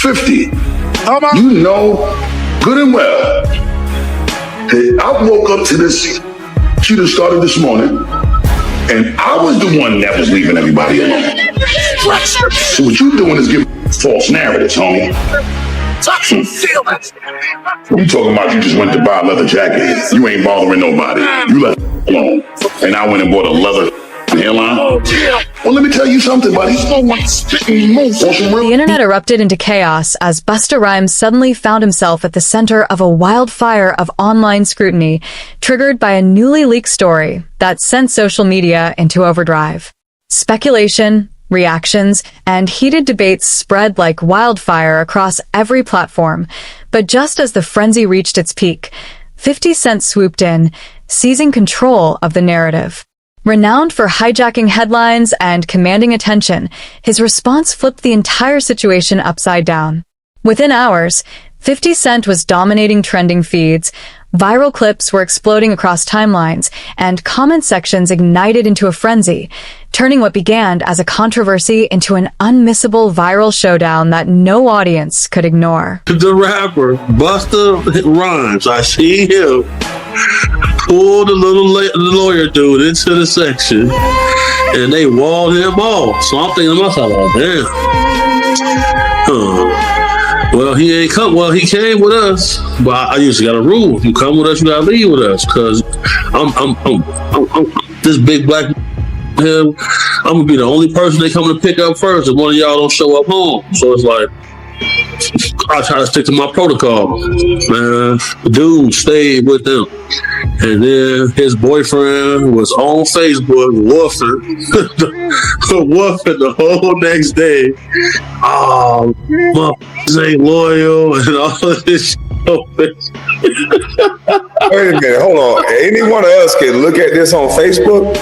50. You know good and well that I woke up to this shit that started this morning, and I was the one that was leaving everybody alone. So what you doing is giving false narratives, homie. You talking about you just went to buy a leather jacket. You ain't bothering nobody. You left alone. And I went and bought a leather hairline. Well, let me tell you something, buddy. The internet erupted into chaos as Busta Rhymes suddenly found himself at the center of a wildfire of online scrutiny, triggered by a newly leaked story that sent social media into overdrive. Speculation, reactions, and heated debates spread like wildfire across every platform. But just as the frenzy reached its peak, 50 Cent swooped in, seizing control of the narrative. Renowned for hijacking headlines and commanding attention, his response flipped the entire situation upside down. Within hours, 50 Cent was dominating trending feeds, viral clips were exploding across timelines, and comment sections ignited into a frenzy, turning what began as a controversy into an unmissable viral showdown that no audience could ignore. The rapper, Busta Rhymes, I see him pull the little lawyer dude into the section, and they walled him off. So I'm thinking to myself, oh, damn. Well, he ain't come. Well, he came with us, but I just got a rule: you come with us, you gotta leave with us. Cause I'm this big black him. I'm gonna be the only person they come to pick up first, and one of y'all don't show up home. So it's like I try to stick to my protocol. Man, the dude stayed with them, and then his boyfriend was on Facebook woofing the whole next day. Oh, my ain't loyal and all of this shit. Wait a minute, hold on. Anyone else can look at this on Facebook?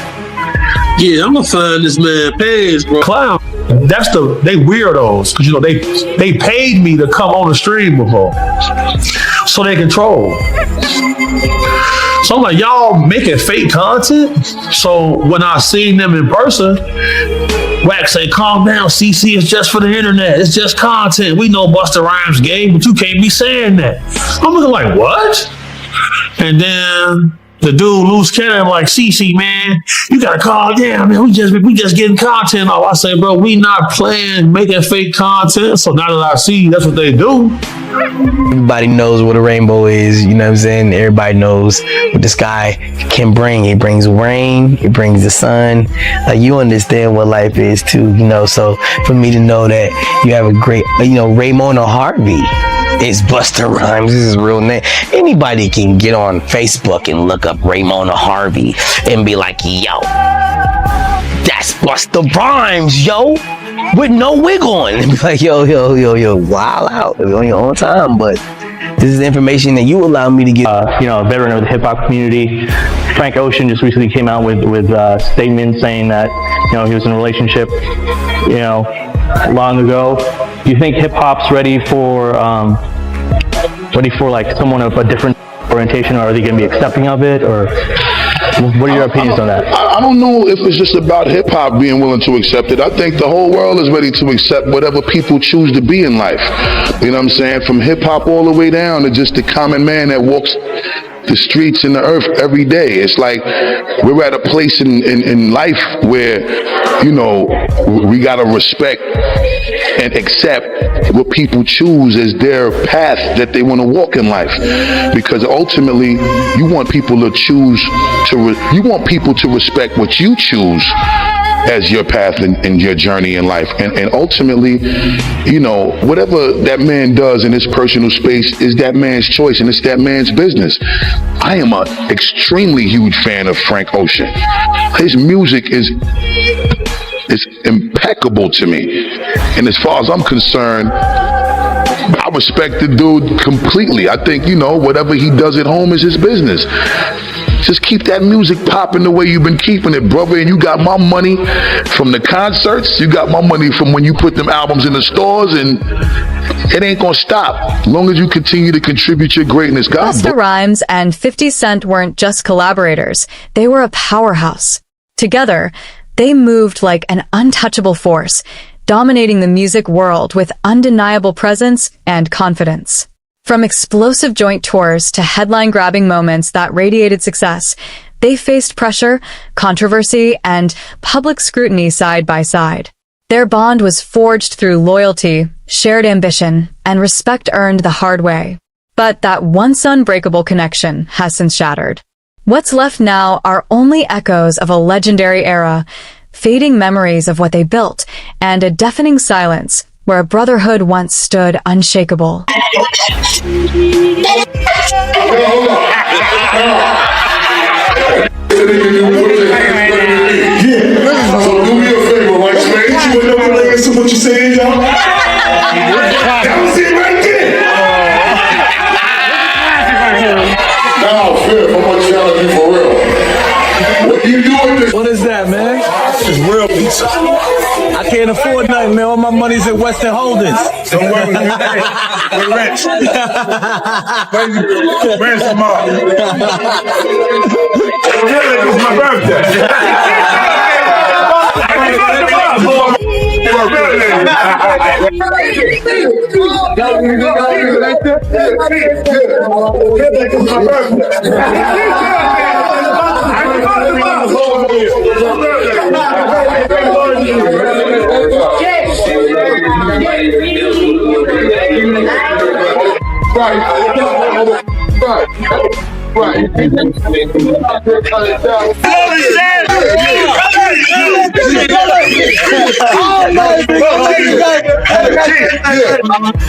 Yeah, I'm gonna find this man page, bro. Clown. They weirdos, because they paid me to come on the stream before, so they control. So I'm like, y'all making fake content. So when I seen them in person, Wax say, calm down, CC, it's just for the internet. It's just content. We know Busta Rhymes gay, but you can't be saying that. I'm looking like, what? And then the dude loose cannon like, CC, man, you gotta calm down, man. We just getting content off. I say, bro, we not playing, making fake content. So now that I see that's what they do. Everybody knows what a rainbow is, you know what I'm saying? Everybody knows what the sky can bring. It brings rain, it brings the sun. You understand what life is too, you know. So for me to know that you have a great, Raymond Harvey. It's Busta Rhymes. This is his real name. Anybody can get on Facebook and look up Raymond Harvey and be like, yo, that's Busta Rhymes, yo, with no wig on. And be like, yo, wild out on your own time. But this is the information that you allow me to get. A veteran of the hip hop community, Frank Ocean, just recently came out with a statement saying that, he was in a relationship, long ago. Do you think hip hop's ready for like someone of a different orientation, or are they going to be accepting of it, or what are your opinions on that? I don't know if it's just about hip hop being willing to accept it. I think the whole world is ready to accept whatever people choose to be in life. You know what I'm saying? From hip hop all the way down to just the common man that walks the streets and the earth every day. It's like we're at a place in life where, we gotta respect and accept what people choose as their path that they want to walk in life. Because ultimately, you want people to respect what you choose as your path and your journey in life. And ultimately, whatever that man does in his personal space is that man's choice, and it's that man's business. I am an extremely huge fan of Frank Ocean. His music is impeccable to me. And as far as I'm concerned, I respect the dude completely. I think, whatever he does at home is his business. Just keep that music popping the way you've been keeping it, brother. And you got my money from the concerts. You got my money from when you put them albums in the stores, and it ain't gonna stop as long as you continue to contribute your greatness. God. Busta Rhymes and 50 Cent weren't just collaborators. They were a powerhouse. Together, they moved like an untouchable force, dominating the music world with undeniable presence and confidence. From explosive joint tours to headline-grabbing moments that radiated success, they faced pressure, controversy, and public scrutiny side by side. Their bond was forged through loyalty, shared ambition, and respect earned the hard way. But that once unbreakable connection has since shattered. What's left now are only echoes of a legendary era, fading memories of what they built, and a deafening silence where a brotherhood once stood unshakable. So do me a favor, right? Explain to you another layers of what you're saying, y'all. That was it right there. Now, Fifth, I'm gonna challenge you for real. What do you do with this? What is that, man? It's real pizza. I can't afford nothing, man. All my money's at Western Holdings. Don't worry, we're rich. Ransom up. It's my birthday.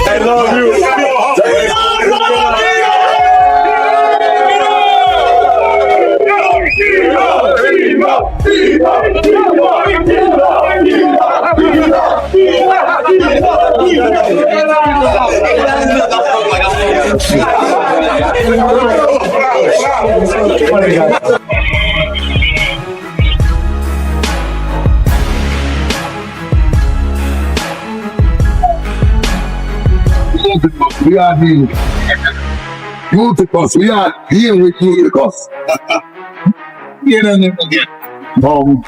I love We are the Eutychus. We are here with Eutychus. You know them again. Cool.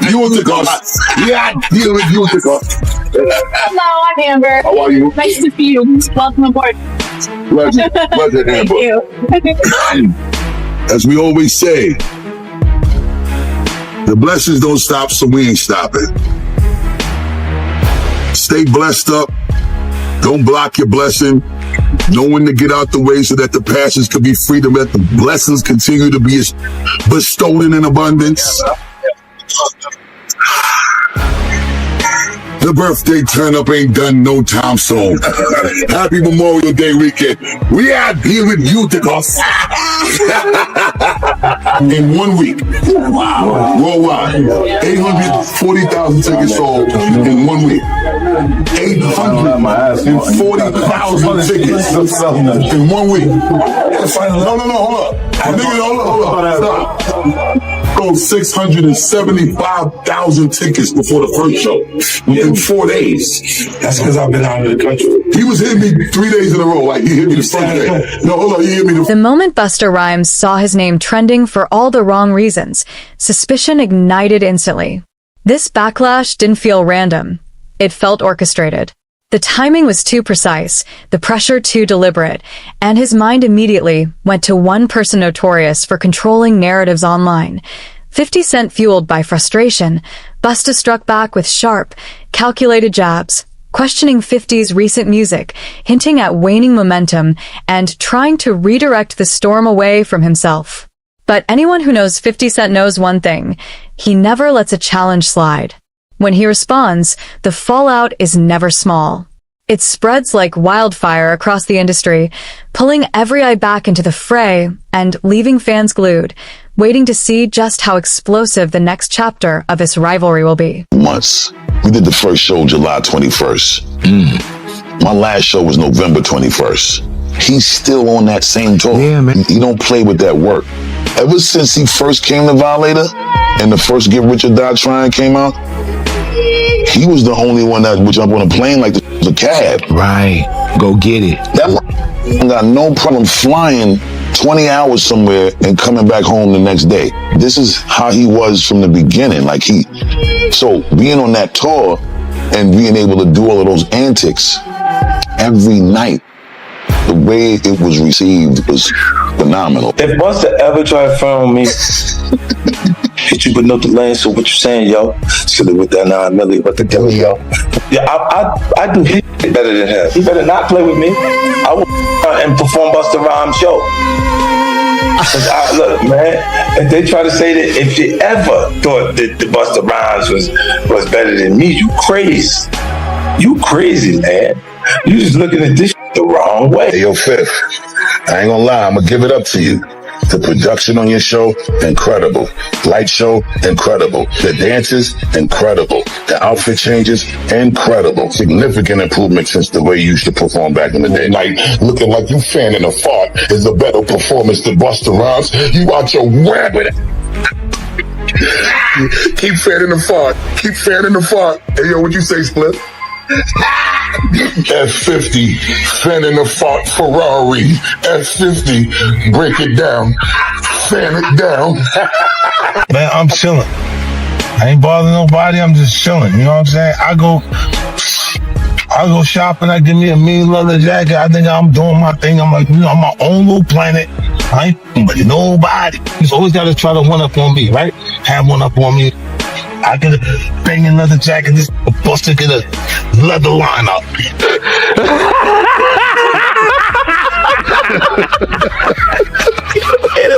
Eutychus. We are here with Eutychus. Hello, I'm Amber. How are you? Nice to see you. Welcome aboard. Pleasure, Amber. Thank you. As we always say, the blessings don't stop, so we ain't stopping. Stay blessed up. Don't block your blessing. Know when to get out the way so that the passions can be free to let the blessings continue to be bestowed in abundance. The birthday turn up ain't done no time soon. Happy Memorial Day weekend. We out here with Eutychus. In 1 week. Wow. Worldwide. 840,000 tickets sold in 1 week. 840,000 tickets in 1 week. No, hold up. Hold up. Stop. Sold 675,000 tickets before the first show in 4 days. That's because I've been out of the country. He was hitting me 3 days in a row. Like, he hit me the first day. No, hold on. He hit me The moment Busta Rhymes saw his name trending for all the wrong reasons, suspicion ignited instantly. This backlash didn't feel random. It felt orchestrated. The timing was too precise, the pressure too deliberate, and his mind immediately went to one person notorious for controlling narratives online. 50 Cent fueled by frustration, Busta struck back with sharp, calculated jabs, questioning 50's recent music, hinting at waning momentum, and trying to redirect the storm away from himself. But anyone who knows 50 Cent knows one thing: he never lets a challenge slide. When he responds, the fallout is never small. It spreads like wildfire across the industry, pulling every eye back into the fray and leaving fans glued, waiting to see just how explosive the next chapter of this rivalry will be. months. We did the first show July 21st. My last show was November 21st. He's still on that same tour. Yeah, man. He don't play with that work. Ever since he first came to Violator and the first Get Rich or Die Trying came out, he was the only one that would jump on a plane like the cab. Right. Go get it. That got no problem flying 20 hours somewhere and coming back home the next day. This is how he was from the beginning. So being on that tour and being able to do all of those antics every night, the way it was received was phenomenal. If Busta ever try to phone me, hit you with no delay, so what you saying, yo? Silly with that 9 milli, what the devil, yo? Yeah, I do hit better than him. He better not play with me. I will and perform Busta Rhymes show. Look, man, if they try to say that if you ever thought that the Busta Rhymes was better than me, you crazy. You crazy, man. You just looking at this the wrong way. Hey, yo, Fifth, I ain't gonna lie, I'm gonna give it up to you. The production on your show, incredible. Light show, incredible. The dances, incredible. The outfit changes, incredible. Significant improvement since the way you used to perform back in the day. Like, looking like you fanning a fart is a better performance than Busta Rhymes. You out your rabbit. Keep fanning the fart. Keep fanning the fart. Hey, yo, what you say, Split? F50, fanning the fart Ferrari. F50, break it down, fan it down. Man, I'm chilling. I ain't bothering nobody. I'm just chilling. You know what I'm saying? I go shopping. I give me a mean leather jacket. I think I'm doing my thing. I'm like, I'm my own little planet. I ain't with nobody. He's always got to try to one up on me, right? Have one up on me. I get a banging leather jacket. This Busta get a leather line up.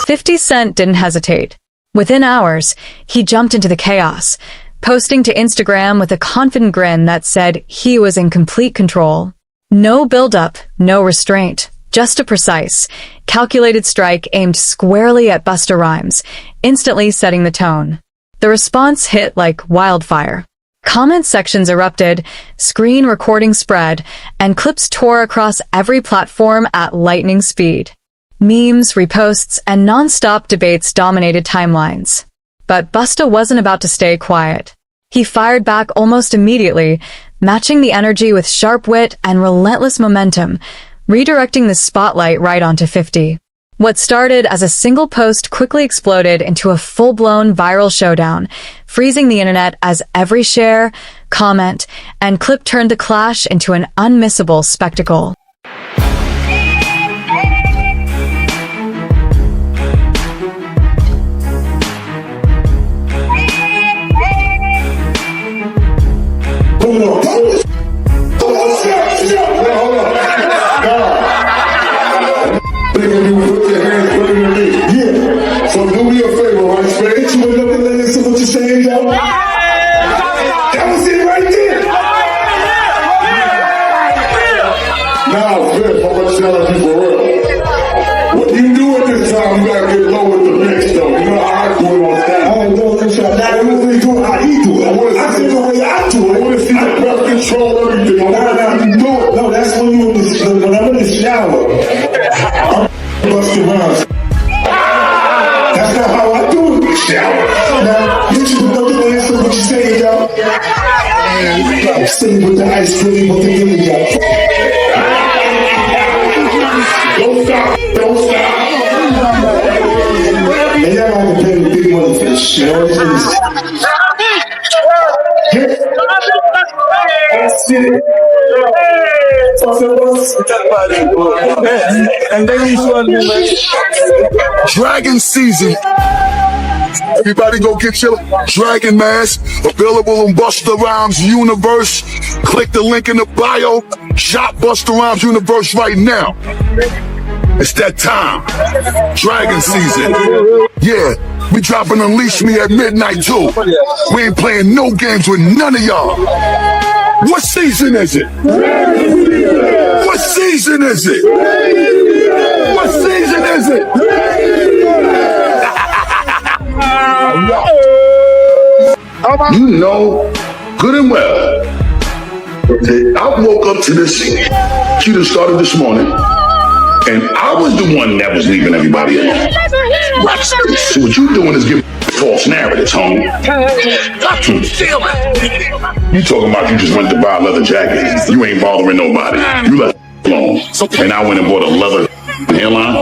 50 Cent didn't hesitate. Within hours, he jumped into the chaos, posting to Instagram with a confident grin that said he was in complete control. No build-up, no restraint, just a precise, calculated strike aimed squarely at Busta Rhymes, instantly setting the tone. The response hit like wildfire. Comment sections erupted, screen recording spread, and clips tore across every platform at lightning speed. Memes, reposts, and non-stop debates dominated timelines. But Busta wasn't about to stay quiet. He fired back almost immediately, matching the energy with sharp wit and relentless momentum, redirecting the spotlight right onto 50. What started as a single post quickly exploded into a full-blown viral showdown, freezing the internet as every share, comment, and clip turned the clash into an unmissable spectacle. So do me a favor, right? Spare you another listen to what you're saying, y'all. That was it right there. Now, Viv, I'm gonna tell you for real. What you do at this time, you gotta get low with the mix, though. You know how I do it on that. I don't know that y'all. Now, you really do it how he do it. I see the way I do it. I wanna see the breath control everything. Now, you do it. No, that's when I'm in the shower. I'm Busta Rhymes. That's not how I do it in the shower. Now, you should know the answer what you say, y'all. I'm sitting with the ice cream, what they giving y'all. Don't stop, don't stop. And y'all gonna pay the big money for this shit. That's it. Dragon season. Everybody go get your Dragon mask. Available on Busta Rhymes Universe. Click the link in the bio. Shop Busta Rhymes Universe right now. It's that time. Dragon season. Yeah, we dropping Unleash Me at midnight too. We ain't playing no games with none of y'all. What season is it? What season is it? What season is it? You know good and well that I woke up to this she just started this morning, and I was the one that was leaving everybody alone. So what you doing is giving false narratives, homie. You talking about you just went to buy a leather jacket. You ain't bothering nobody. You left alone. And I went and bought a leather Hairline.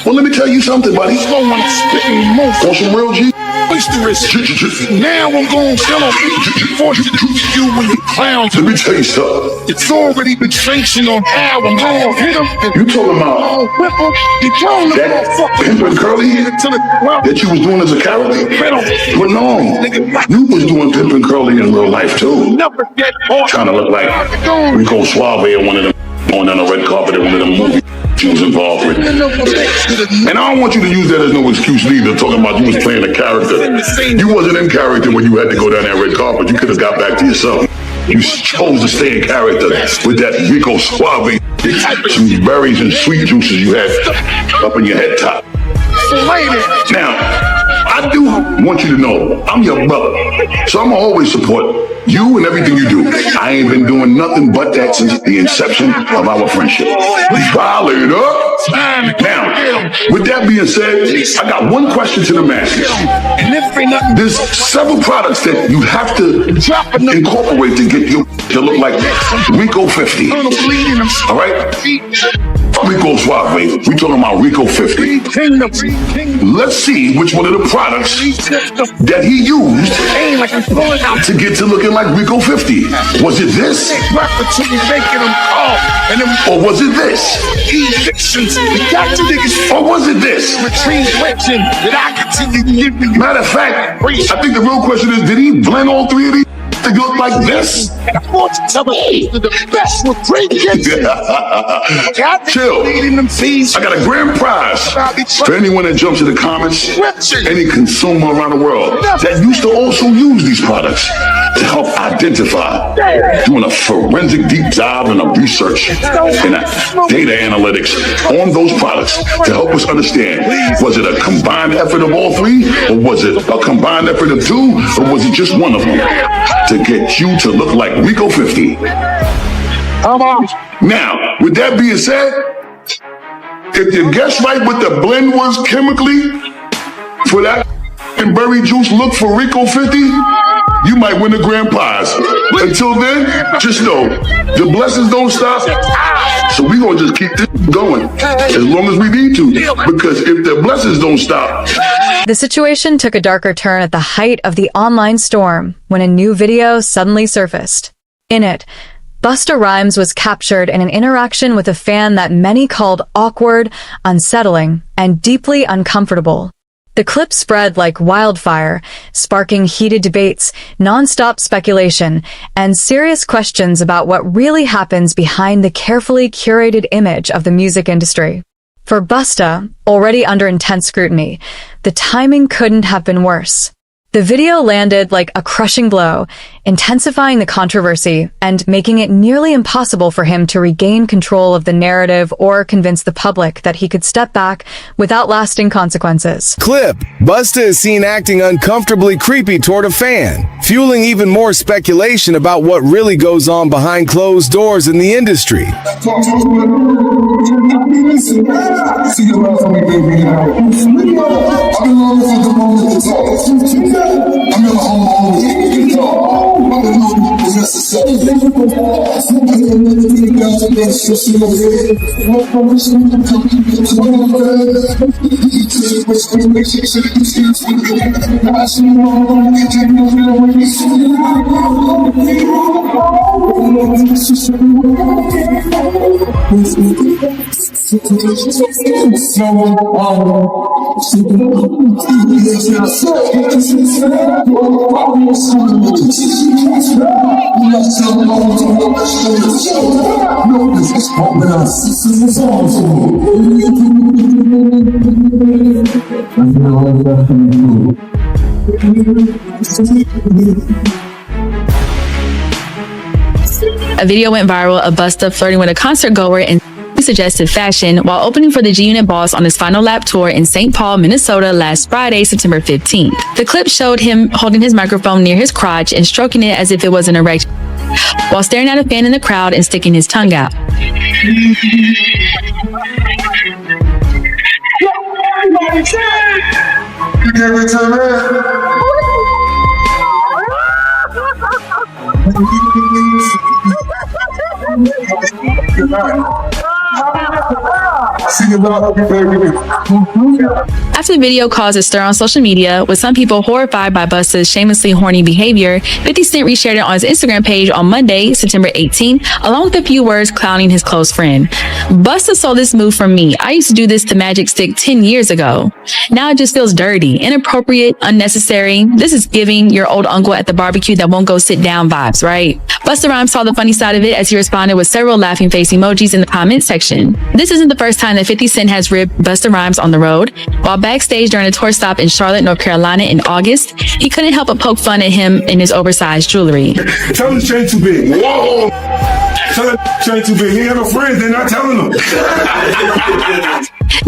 Well, let me tell you something, buddy. On some real G. Now I'm going to tell them, force you to you when you clowns. Let me tell you something. It's already been sanctioned on how I'm going to hit them. You talking about that pimp and curly that you was doing as a character? But no, you was doing pimp and curly in real life too. Trying to look like Rico Suave or one of them going down the red carpet in one of them movies you was involved with. And I don't want you to use that as no excuse neither, talking about you was playing a character. You wasn't in character when you had to go down that red carpet. You could have got back to yourself. You chose to stay in character with that Rico Suave, some berries and sweet juices you had up in your head top. Now, I do want you to know I'm your brother, so I'm always support you and everything you do. I ain't been doing nothing but that since the inception of our friendship. File it up. Now, with that being said, I got one question to the masses. There's several products that you have to incorporate to get you to look like Rico 50. All right? Rico Suave, we talking about Rico 50. Let's see which one of the products that he used to get to looking like Rico 50. Was it this? Or was it this? Or was it this? Matter of fact, I think the real question is, did he blend all three of these to look like this? Chill. I got a grand prize for anyone that jumps in the comments, any consumer around the world that used to also use these products to help identify, doing a forensic deep dive and a research and a data analytics on those products to help us understand, was it a combined effort of all three, or was it a combined effort of two, or was it just one of them to get you to look like Rico 50? Now, with that being said, if you guess right what the blend was chemically for that and berry juice look for Rico 50, you might win the grand prize. Until then, just know the blessings don't stop. So we're gonna just keep this going as long as we need to. Because if the blessings don't stop. The situation took a darker turn at the height of the online storm when a new video suddenly surfaced. In it, Busta Rhymes was captured in an interaction with a fan that many called awkward, unsettling, and deeply uncomfortable. The clip spread like wildfire, sparking heated debates, non-stop speculation, and serious questions about what really happens behind the carefully curated image of the music industry. For Busta, already under intense scrutiny, the timing couldn't have been worse. The video landed like a crushing blow, intensifying the controversy and making it nearly impossible for him to regain control of the narrative or convince the public that he could step back without lasting consequences. Clip: Busta is seen acting uncomfortably creepy toward a fan, fueling even more speculation about what really goes on behind closed doors in the industry. A video went viral of Busta flirting with a concert goer in suggestive fashion while opening for the G-Unit Boss on his final lap tour in St. Paul, Minnesota last Friday, September 15th. The clip showed him holding his microphone near his crotch and stroking it as if it was an erection, while staring at a fan in the crowd and sticking his tongue out. After the video caused a stir on social media, with some people horrified by Busta's shamelessly horny behavior, 50 Cent reshared it on his Instagram page on Monday, September 18, along with a few words clowning his close friend. Busta stole this move from me. I used to do this to Magic Stick 10 years ago. Now it just feels dirty, inappropriate, unnecessary. This is giving your old uncle at the barbecue that won't go sit down vibes, right? Busta Rhymes saw the funny side of it as he responded with several laughing face emojis in the comment section. This isn't the first time that 50 Cent has ribbed Busta Rhymes on the road. While backstage during a tour stop in Charlotte, North Carolina in August, he couldn't help but poke fun at him in his oversized jewelry. Tell him the chain too big. Whoa! Tell him the chain too big. He ain't got no friends, they're not telling him.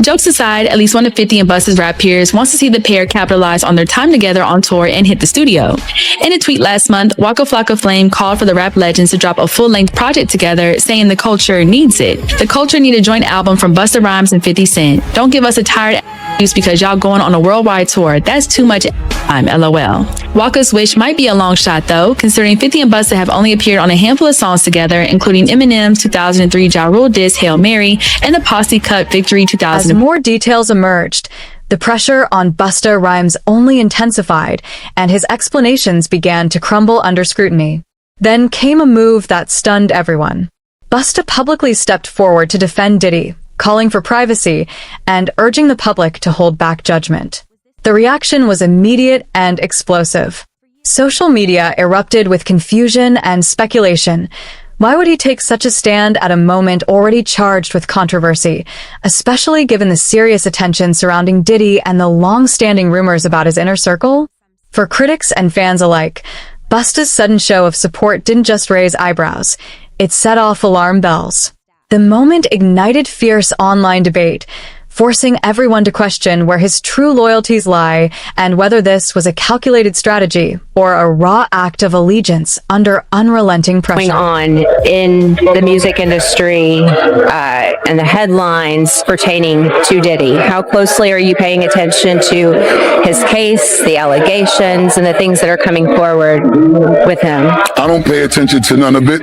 Jokes aside, at least one of 50 and Busta's rap peers wants to see the pair capitalize on their time together on tour and hit the studio. In a tweet last month, Waka Flocka Flame called for the rap legends to drop a full-length project together, saying the culture needs it. The culture need a joint album from Busta Rhymes and 50 Cent. Don't give us a tired excuse because y'all going on a worldwide tour. That's too much time, LOL. Waka's wish might be a long shot though, considering 50 and Busta have only appeared on a handful of songs together, including Eminem's 2003 Ja Rule diss Hail Mary and the Posse cut Victory 2000. As more details emerged, the pressure on Busta Rhymes only intensified, and his explanations began to crumble under scrutiny. Then came a move that stunned everyone. Busta publicly stepped forward to defend Diddy, calling for privacy and urging the public to hold back judgment. The reaction was immediate and explosive. Social media erupted with confusion and speculation. Why would he take such a stand at a moment already charged with controversy, especially given the serious attention surrounding Diddy and the long-standing rumors about his inner circle? For critics and fans alike, Busta's sudden show of support didn't just raise eyebrows, it set off alarm bells. The moment ignited fierce online debate, forcing everyone to question where his true loyalties lie and whether this was a calculated strategy or a raw act of allegiance under unrelenting pressure. Going on in the music industry and the headlines pertaining to Diddy. How closely are you paying attention to his case, the allegations, and the things that are coming forward with him? I don't pay attention to none of it.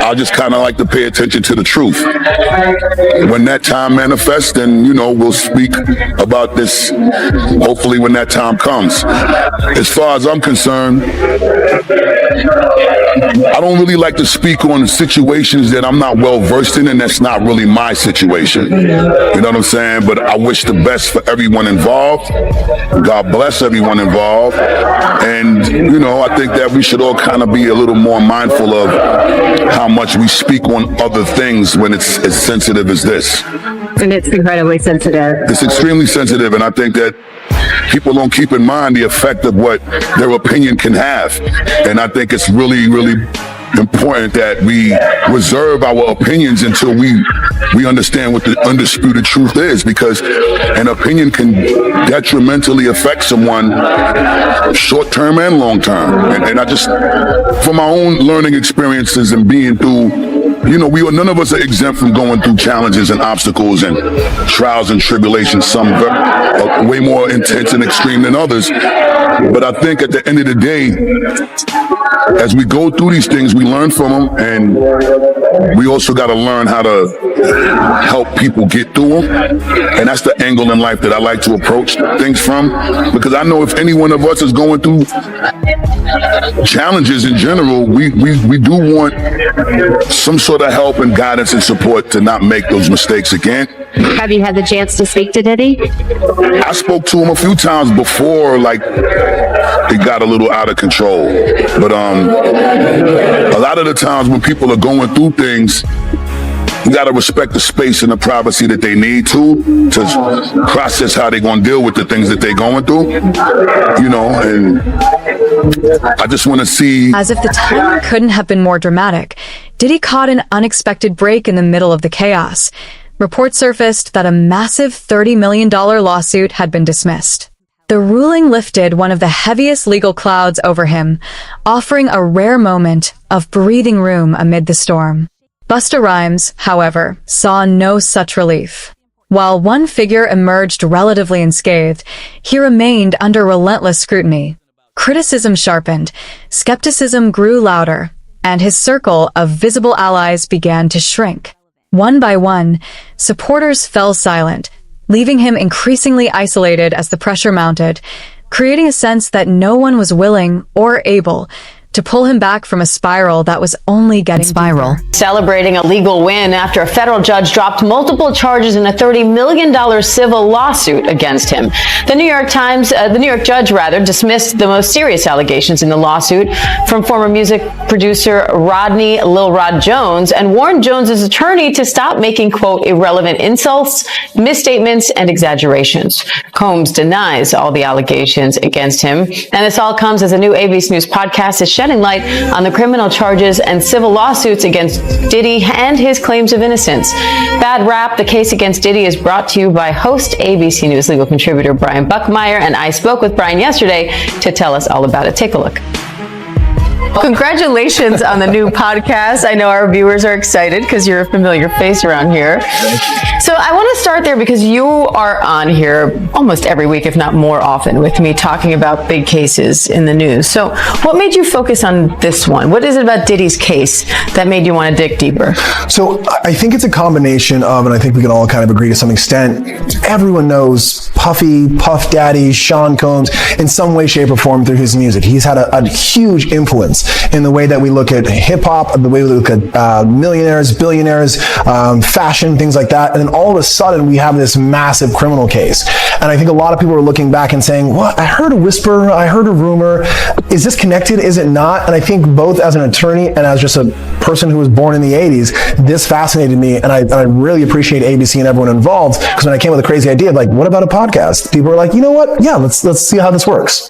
I just kind of like to pay attention to the truth. When that time manifests, then, we'll speak about this, hopefully when that time comes. As far as I'm concerned, I don't really like to speak on situations that I'm not well versed in, and that's not really my situation. You know what I'm saying? But I wish the best for everyone involved. God bless everyone involved. And, I think that we should all kind of be a little more mindful of how much we speak on other things when it's as sensitive as this. And it's incredibly sensitive. It's extremely sensitive, and I think that people don't keep in mind the effect of what their opinion can have. And I think it's really, really important that we reserve our opinions until we understand what the undisputed truth is, because an opinion can detrimentally affect someone short term and long term. And I just, from my own learning experiences and being through, none of us are exempt from going through challenges and obstacles and trials and tribulations, some way more intense and extreme than others. But I think at the end of the day, as we go through these things, we learn from them, and we also got to learn how to help people get through them. And that's the angle in life that I like to approach things from, because I know if any one of us is going through challenges in general, we do want some sort of help and guidance and support to not make those mistakes again. Have you had the chance to speak to Diddy? I spoke to him a few times before, it got a little out of control. But a lot of the times when people are going through things, you got to respect the space and the privacy that they need to process how they're going to deal with the things that they're going through, and I just want to see. As if the timing couldn't have been more dramatic, Diddy caught an unexpected break in the middle of the chaos. Reports surfaced that a massive $30 million lawsuit had been dismissed. The ruling lifted one of the heaviest legal clouds over him, offering a rare moment of breathing room amid the storm. Busta Rhymes, however, saw no such relief. While one figure emerged relatively unscathed, he remained under relentless scrutiny. Criticism sharpened, skepticism grew louder, and his circle of visible allies began to shrink. One by one, supporters fell silent, leaving him increasingly isolated as the pressure mounted, creating a sense that no one was willing or able to pull him back from a spiral that was only getting deeper. Celebrating a legal win after a federal judge dropped multiple charges in a $30 million civil lawsuit against him. The New York judge dismissed the most serious allegations in the lawsuit from former music producer Rodney Lil Rod Jones and warned Jones's attorney to stop making, quote, irrelevant insults, misstatements, and exaggerations. Combs denies all the allegations against him, and this all comes as a new ABC News podcast is shedding light on the criminal charges and civil lawsuits against Diddy and his claims of innocence. Bad Rap, the case against Diddy, is brought to you by host ABC News legal contributor Brian Buckmeyer, and I spoke with Brian yesterday to tell us all about it. Take a look. Congratulations on the new podcast. I know our viewers are excited because you're a familiar face around here. So I want to start there because you are on here almost every week, if not more often, with me talking about big cases in the news. So what made you focus on this one? What is it about Diddy's case that made you want to dig deeper? So I think it's a combination of, and I think we can all kind of agree to some extent, everyone knows Puffy, Puff Daddy, Sean Combs, in some way, shape, or form through his music. He's had a huge influence in the way that we look at hip hop, the way we look at millionaires, billionaires, fashion, things like that. And then all of a sudden we have this massive criminal case. And I think a lot of people are looking back and saying, what? I heard a whisper, I heard a rumor. Is this connected? Is it not? And I think both as an attorney and as just a person who was born in the 80s, this fascinated me. And I really appreciate ABC and everyone involved, because when I came with a crazy idea, like, what about a podcast? People were like, you know what? Yeah, let's see how this works.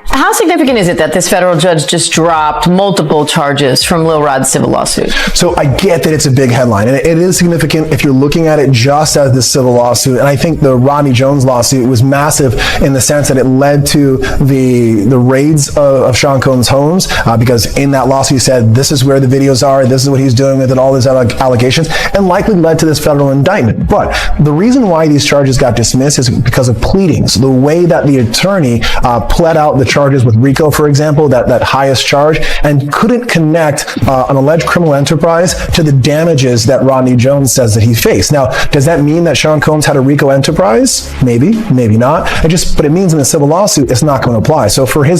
How significant is it that this federal judge just dropped multiple charges from Lil Rod's civil lawsuit? So I get that it's a big headline, and it is significant if you're looking at it just as this civil lawsuit. And I think the Rodney Jones lawsuit was massive in the sense that it led to the raids of Sean Combs' homes, because in that lawsuit he said, this is where the videos are, this is what he's doing with it, all these allegations, and likely led to this federal indictment. But the reason why these charges got dismissed is because of pleadings. The way that the attorney pled out the charges with RICO, for example, that highest charge, and couldn't connect an alleged criminal enterprise to the damages that Rodney Jones says that he faced. Now, does that mean that Sean Combs had a RICO enterprise? Maybe, maybe not. But it means in the civil lawsuit, it's not going to apply. So for his